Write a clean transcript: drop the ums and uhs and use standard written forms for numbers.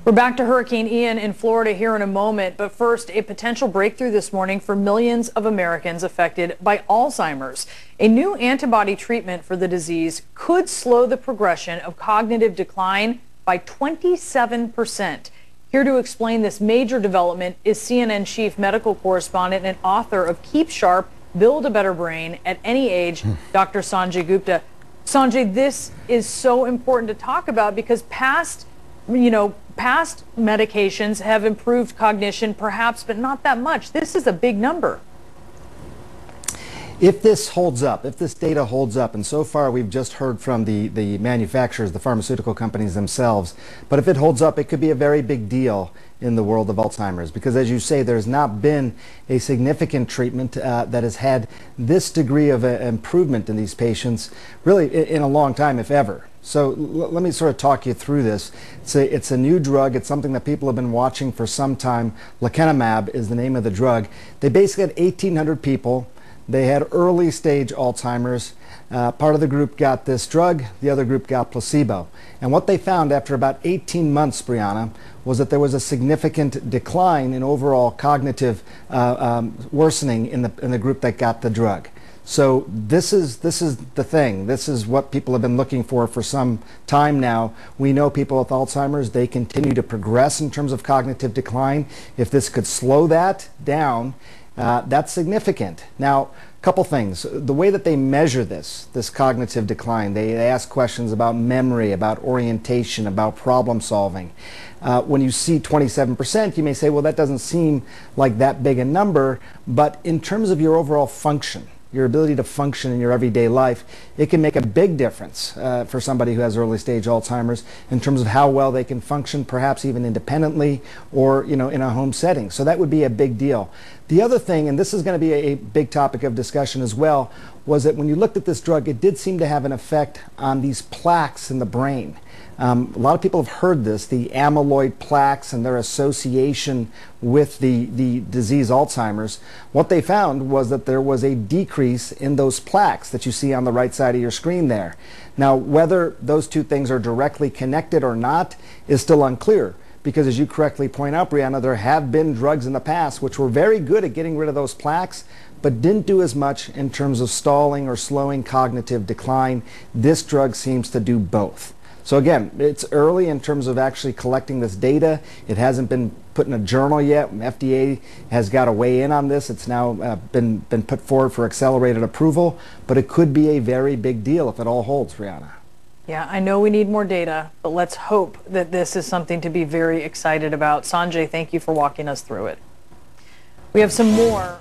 We're back to Hurricane Ian in Florida here in a moment, but first, a potential breakthrough this morning for millions of Americans affected by Alzheimer's. A new antibody treatment for the disease could slow the progression of cognitive decline by 27%. Here to explain this major development is CNN chief medical correspondent and author of Keep Sharp, Build a Better Brain at Any Age, Dr. Sanjay Gupta. Sanjay, this is so important to talk about because past medications have improved cognition, perhaps, but not that much. This is a big number. If this holds up, if this data holds up, and so far we've just heard from the manufacturers, the pharmaceutical companies themselves, but if it holds up, it could be a very big deal in the world of Alzheimer's, because as you say, there's not been a significant treatment that has had this degree of improvement in these patients really in a long time, if ever. So let me sort of talk you through this. It's a new drug. It's something that people have been watching for some time. Lecanemab is the name of the drug. They basically had 1,800 people. They had early stage Alzheimer's. Part of the group got this drug, the other group got placebo. And what they found after about 18 months, Brianna, was that there was a significant decline in overall cognitive worsening in the group that got the drug. So this is the thing. This is what people have been looking for some time now. We know people with Alzheimer's, they continue to progress in terms of cognitive decline. If this could slow that down, that's significant. Now, a couple things. The way that they measure this cognitive decline, they ask questions about memory, about orientation, about problem solving. When you see 27%, you may say, well, that doesn't seem like that big a number, but in terms of your overall function, your ability to function in your everyday life, it can make a big difference for somebody who has early stage Alzheimer's in terms of how well they can function, perhaps even independently or in a home setting. So that would be a big deal. The other thing, and this is going to be a big topic of discussion as well, was that when you looked at this drug, it did seem to have an effect on these plaques in the brain. A lot of people have heard this, the amyloid plaques and their association with the disease Alzheimer's. What they found was that there was a decrease in those plaques that you see on the right side of your screen there. Now, whether those two things are directly connected or not is still unclear, because as you correctly point out, Brianna, there have been drugs in the past which were very good at getting rid of those plaques, but didn't do as much in terms of stalling or slowing cognitive decline. This drug seems to do both. So again, it's early in terms of actually collecting this data. It hasn't been put in a journal yet. FDA has got to weigh in on this. It's now been put forward for accelerated approval, but it could be a very big deal if it all holds, Brianna. Yeah, I know we need more data, but let's hope that this is something to be very excited about. Sanjay, thank you for walking us through it. We have some more.